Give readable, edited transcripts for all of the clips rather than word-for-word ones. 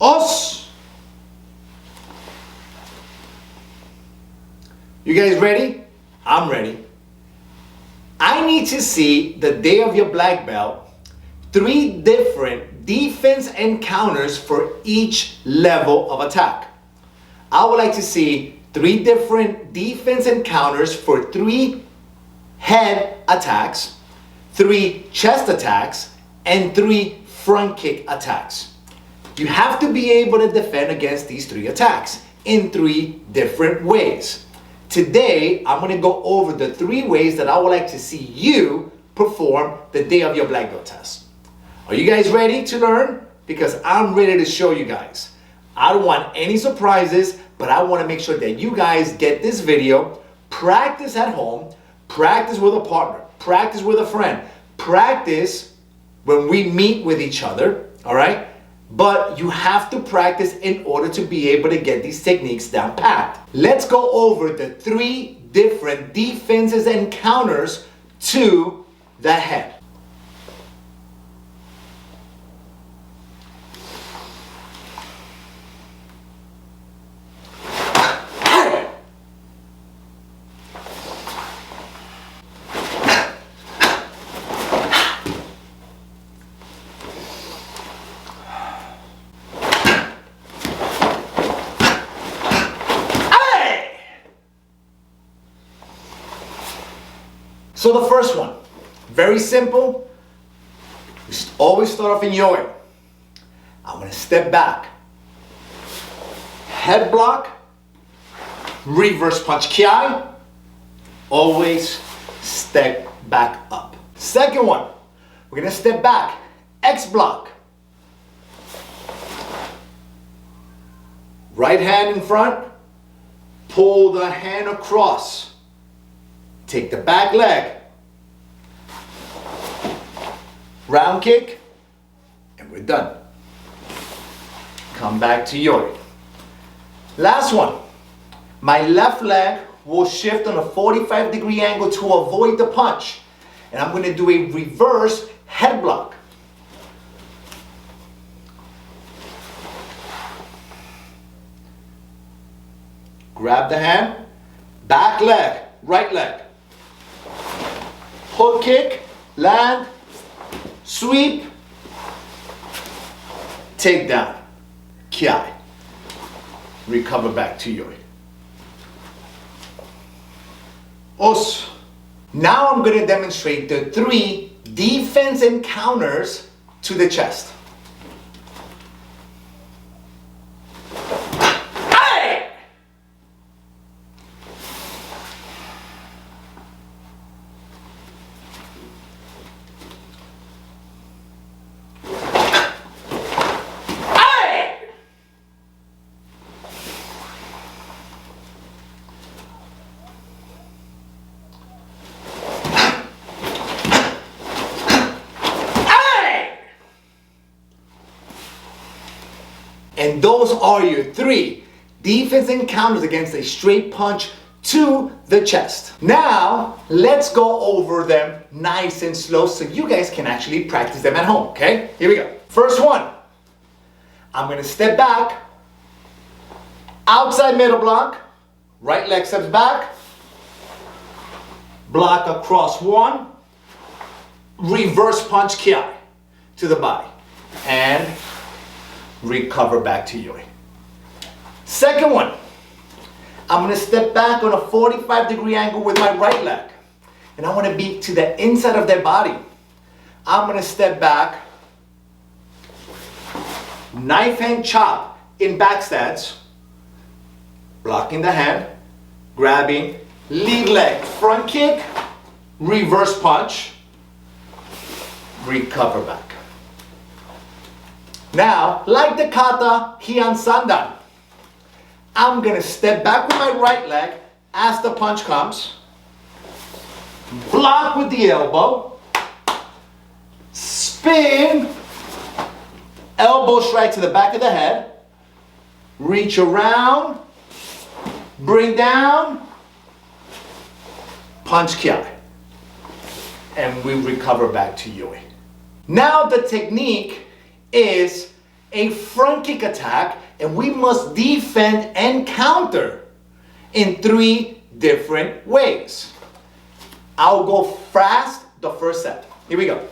Os. You guys ready? I'm ready. I need to see the day of your black belt, 3 different defense encounters for each level of attack. I would like to see 3 different defense encounters for 3 head attacks, 3 chest attacks, and 3 front kick attacks. You have to be able to defend against these 3 attacks in 3 different ways. Today, I'm going to go over the 3 ways that I would like to see you perform the day of your black belt test. Are you guys ready to learn? Because I'm ready to show you guys. I don't want any surprises, but I want to make sure that you guys get this video, practice at home, practice with a partner, practice with a friend, practice when we meet with each other, all right? But you have to practice in order to be able to get these techniques down packed. Let's go over the 3 different defenses and counters to the head. So the first one, very simple. We always start off in yo-yo. I'm going to step back, head block, reverse punch ki, always step back up. Second one, we're going to step back, X block. Right hand in front, pull the hand across. Take the back leg, round kick, and we're done. Come back to yoi. Last one. My left leg will shift on a 45-degree angle to avoid the punch. And I'm going to do a reverse head block. Grab the hand, back leg, right leg. Hook kick, land, sweep, take down, ki. Recover back to yoi. Os. Now I'm going to demonstrate the 3 defense encounters to the chest. And those are your 3 defense encounters against a straight punch to the chest. Now, let's go over them nice and slow so you guys can actually practice them at home, okay? Here we go. First one, I'm going to step back, outside middle block, right leg steps back, block across 1, reverse punch ki to the body, and recover back to yoi. Second one, I'm going to step back on a 45-degree angle with my right leg. And I want to be to the inside of their body. I'm going to step back, knife hand chop in back stance, blocking the hand, grabbing, lead leg, front kick, reverse punch, recover back. Now, like the kata Kihon sandan, I'm going to step back with my right leg as the punch comes, block with the elbow, spin, elbow strike to the back of the head, reach around, bring down, punch ki, and we recover back to yoi. Now the technique is a front kick attack, and we must defend and counter in 3 different ways. I'll go fast the first set. Here we go.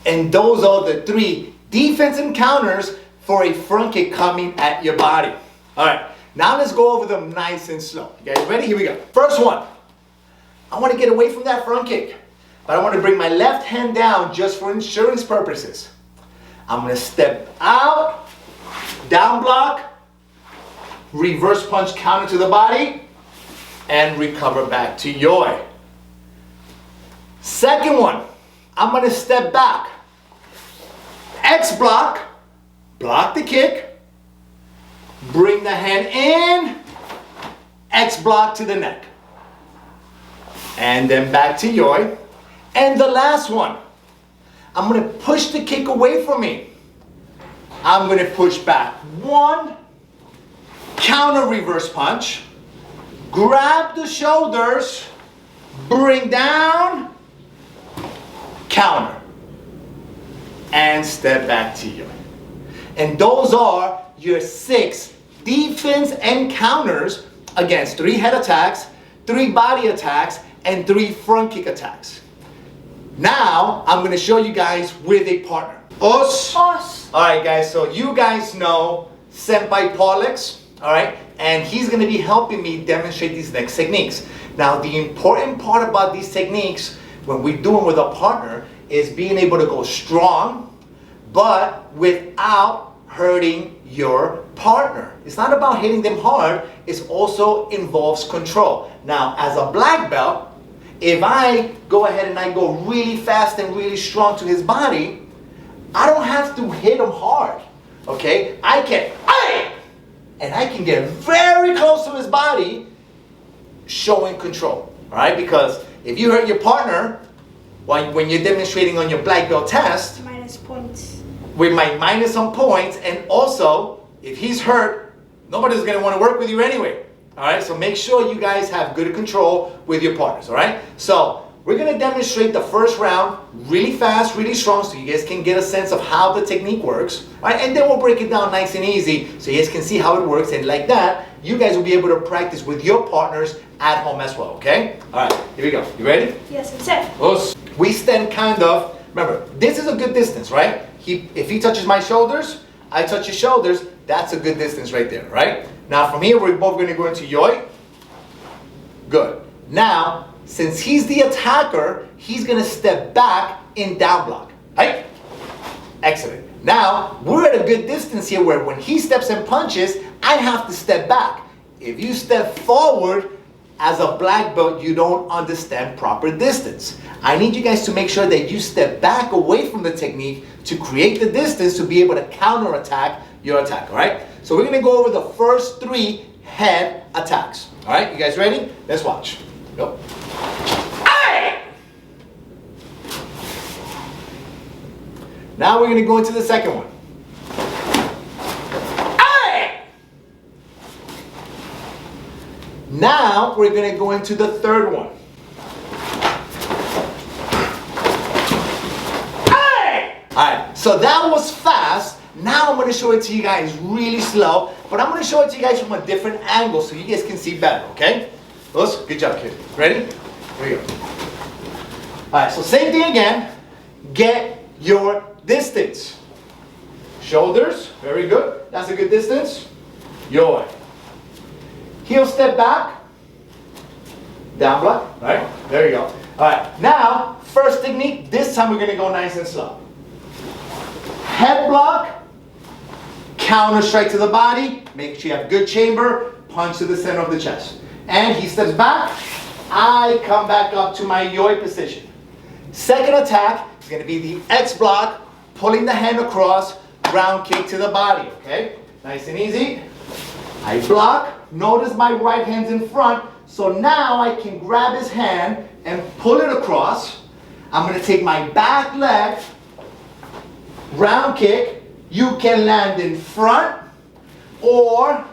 And those are the 3 defense and counters for a front kick coming at your body. All right, now let's go over them nice and slow. You guys ready? Here we go. First one, I want to get away from that front kick, but I want to bring my left hand down just for insurance purposes. I'm going to step out, down block, reverse punch counter to the body, and recover back to yoi. Second one, I'm going to step back, X block, block the kick, bring the hand in, X block to the neck, and then back to yoi. And the last one, I'm going to push the kick away from me. I'm going to push back 1, counter reverse punch, grab the shoulders, bring down, counter, and step back to you. And those are your 6 defense and counters against 3 head attacks, 3 body attacks, and 3 front kick attacks. Now, I'm going to show you guys with a partner. Us. Alright guys, so you guys know Senpai Paulix, alright? And he's going to be helping me demonstrate these next techniques. Now, the important part about these techniques when we do them with a partner is being able to go strong, but without hurting your partner. It's not about hitting them hard, it also involves control. Now, as a black belt, if I go ahead and I go really fast and really strong to his body, I don't have to hit him hard, okay? I can, and I can get very close to his body, showing control, all right? Because if you hurt your partner, when you're demonstrating on your black belt test, minus points. We might minus some points, and also, if he's hurt, nobody's going to want to work with you anyway. All right, so make sure you guys have good control with your partners, all right? So, we're going to demonstrate the first round really fast, really strong, so you guys can get a sense of how the technique works, all right? And then we'll break it down nice and easy so you guys can see how it works, and like that, you guys will be able to practice with your partners at home as well, okay? All right, here we go. You ready? Yes, I'm set. We stand kind of, remember, this is a good distance, right? If he touches my shoulders, I touch his shoulders, that's a good distance right there, right? Now from here, we're both going to go into yoi. Good. Now, since he's the attacker, he's going to step back in down block, right? Excellent. Now, we're at a good distance here where when he steps and punches, I have to step back. If you step forward, as a black belt, you don't understand proper distance. I need you guys to make sure that you step back away from the technique to create the distance to be able to counterattack your attack, all right? So we're going to go over the first 3 head attacks, all right? You guys ready? Let's watch. Go. Now we're going to go into the second one. Now we're going to go into the third one. Alright, so that was fast. Now I'm going to show it to you guys really slow, but I'm going to show it to you guys from a different angle so you guys can see better, okay? Good job, kid. Ready? Here we go. Alright, so same thing again. Get your distance. Shoulders, very good. That's a good distance. Yoi. Heel step back, down block, right? There you go. All right, now, first technique, this time we're gonna go nice and slow. Head block, counter strike to the body, make sure you have good chamber, punch to the center of the chest. And he steps back, I come back up to my yoi position. Second attack is gonna be the X block, pulling the hand across, ground kick to the body, okay? Nice and easy. I block. Notice my right hand's in front. So now I can grab his hand and pull it across. I'm going to take my back leg, round kick. You can land in front or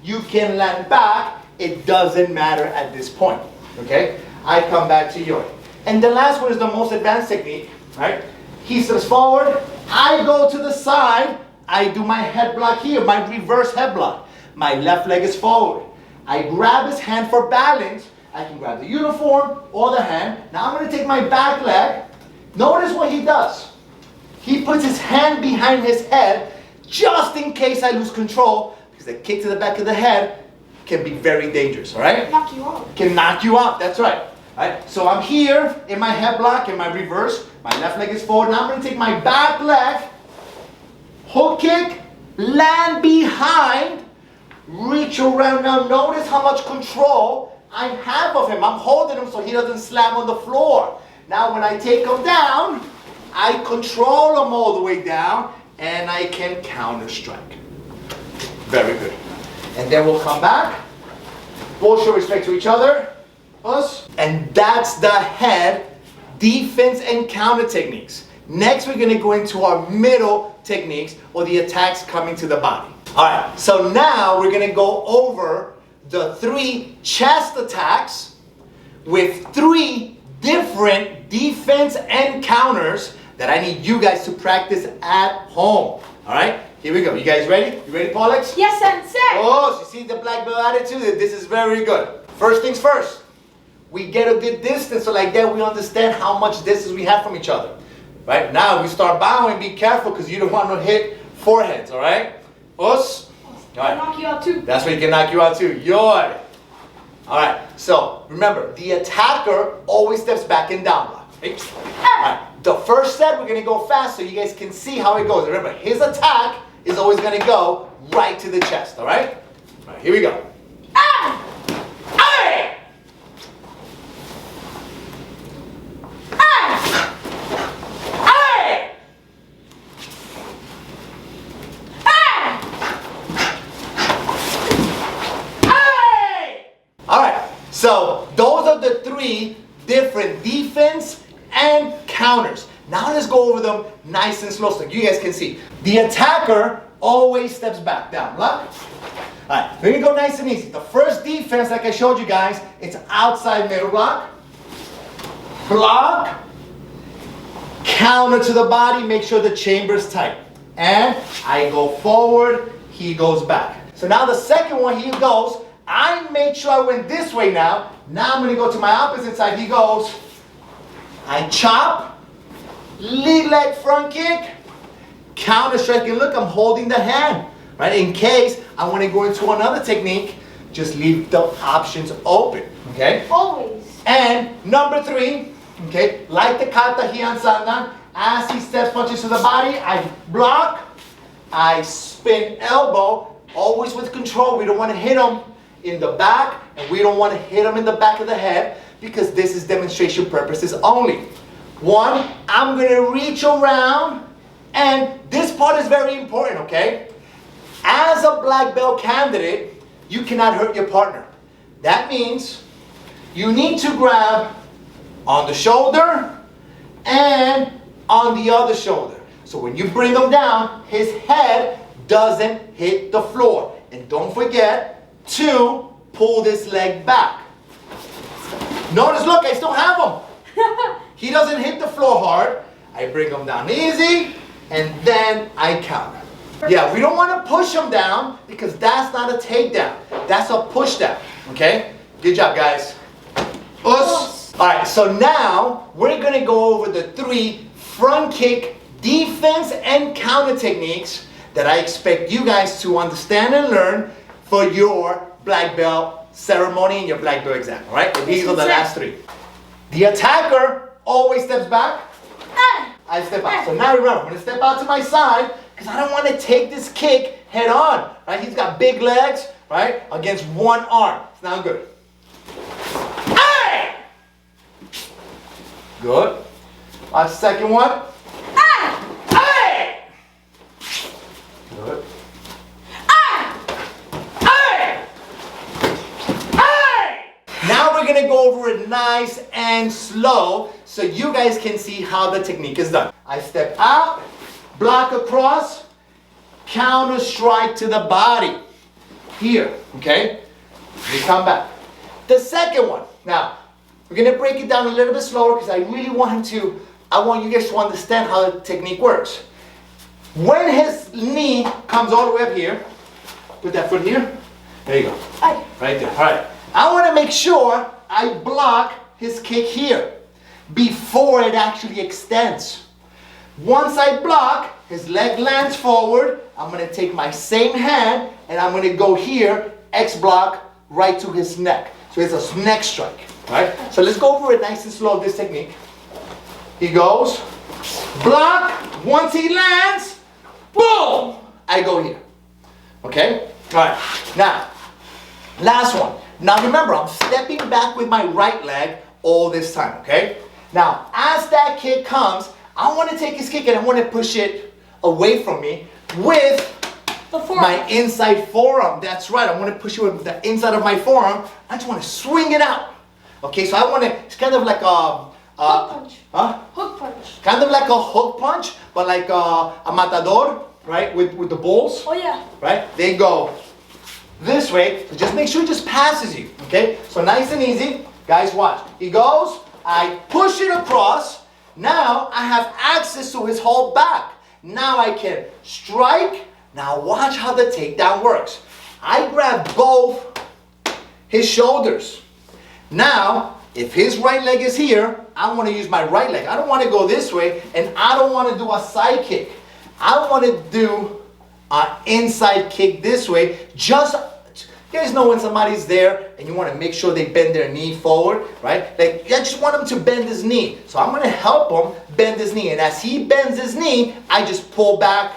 you can land back. It doesn't matter at this point. Okay? I come back to yours. And the last one is the most advanced technique. Right? He steps forward. I go to the side. I do my head block here, my reverse head block. My left leg is forward. I grab his hand for balance. I can grab the uniform or the hand. Now I'm going to take my back leg. Notice what he does. He puts his hand behind his head just in case I lose control, because a kick to the back of the head can be very dangerous, all right? Knock you out. Can knock you out, that's right. All right? So I'm here in my head block, in my reverse. My left leg is forward. Now I'm going to take my back leg, hook kick, land behind, reach around. Now notice how much control I have of him. I'm holding him so he doesn't slam on the floor. Now when I take him down, I control him all the way down and I can counter strike. Very good. And then we'll come back. We'll show respect to each other. Us. And that's the head defense and counter techniques. Next we're going to go into our middle techniques, or the attacks coming to the body. Alright, so now we're going to go over the 3 chest attacks with 3 different defense and counters that I need you guys to practice at home. Alright, here we go. You guys ready? You ready, Paulex? Yes, sensei. Oh, so you see the black belt attitude? This is very good. First things first, we get a good distance, so like that we understand how much distance we have from each other. Right, now we start bowing, be careful because you don't want to hit foreheads, alright? Us. I'll knock you out too. That's where he can knock you out too. Yoy. Alright, so remember, the attacker always steps back in down block. Right? Alright, the first set we're going to go fast so you guys can see how it goes. Remember, his attack is always going to go right to the chest, alright? Alright, here we go. Ah! Hey! So those are the 3 different defense and counters. Now let's go over them nice and slow so you guys can see. The attacker always steps back down. Block. Alright, we're going to go nice and easy. The first defense, like I showed you guys, it's outside middle block. Block. Counter to the body, make sure the chamber is tight. And I go forward, he goes back. So now the second one, he goes. I made sure I went this way now. Now I'm going to go to my opposite side. He goes. I chop. Lead leg front kick. Counter strike. And look, I'm holding the hand. Right? In case I want to go into another technique, just leave the options open. Okay? Always. And number 3, okay, like the kata Kihon sandan, as he steps punches to the body, I block. I spin elbow. Always with control. We don't want to hit him in the back, and we don't want to hit him in the back of the head because this is demonstration purposes only. 1, I'm going to reach around, and this part is very important, okay? As a black belt candidate, you cannot hurt your partner. That means you need to grab on the shoulder and on the other shoulder. So when you bring him down, his head doesn't hit the floor. And don't forget to pull this leg back. Notice, look, I still have him. He doesn't hit the floor hard. I bring him down easy, and then I counter. Yeah, we don't want to push him down because that's not a takedown. That's a push down, okay? Good job, guys. Us. All right, so now we're going to go over the 3 front kick defense and counter techniques that I expect you guys to understand and learn for your black belt ceremony and your black belt exam, all right? These are the last 3. The attacker always steps back. I step out. So now remember, I'm going to step out to my side because I don't want to take this kick head on, right? He's got big legs, right, against one arm. It's not good. Hey! Good. Watch the second one. Hey! Good. gonna go over it nice and slow so you guys can see how the technique is done. I step out, block across, counter strike to the body. Here, okay? We come back. The second one. Now, we're gonna break it down a little bit slower because I really want you guys to understand how the technique works. When his knee comes all the way up here, put that foot here. There you go. Aye. Right there. All right. I want to make sure I block his kick here before it actually extends. Once I block, his leg lands forward. I'm going to take my same hand and I'm going to go here, X block, right to his neck. So it's a neck strike. All right. So let's go over it nice and slow, this technique. He goes, block. Once he lands, boom, I go here. Okay? All right. Now, last one. Now remember, I'm stepping back with my right leg all this time, okay? Now, as that kick comes, I want to take his kick and I want to push it away from me with my inside forearm. That's right. I want to push it with the inside of my forearm. I just want to swing it out. Okay, so I want to, it's kind of like a... hook punch. Huh? Hook punch. Kind of like a hook punch, but like a matador, right? With the bulls. Oh yeah. Right? They go this way. So just make sure it just passes you. Okay? So nice and easy. Guys, watch. He goes. I push it across. Now I have access to his whole back. Now I can strike. Now watch how the takedown works. I grab both his shoulders. Now, if his right leg is here, I want to use my right leg. I don't want to go this way, and I don't want to do a side kick. I want to do an inside kick this way. Just, you guys know when somebody's there and you want to make sure they bend their knee forward, right? Like, I just want him to bend his knee. So I'm going to help him bend his knee. And as he bends his knee, I just pull back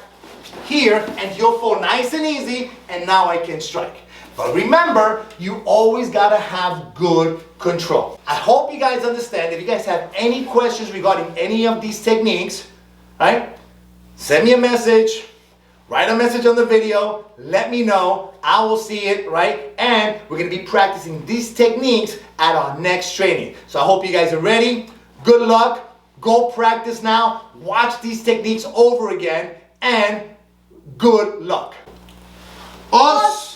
here, and he'll fall nice and easy, and now I can strike. But remember, you always gotta have good control. I hope you guys understand. If you guys have any questions regarding any of these techniques, right? Send me a message, write a message on the video, let me know. I will see it, right? And we're gonna be practicing these techniques at our next training. So I hope you guys are ready. Good luck. Go practice now. Watch these techniques over again, and good luck. Us.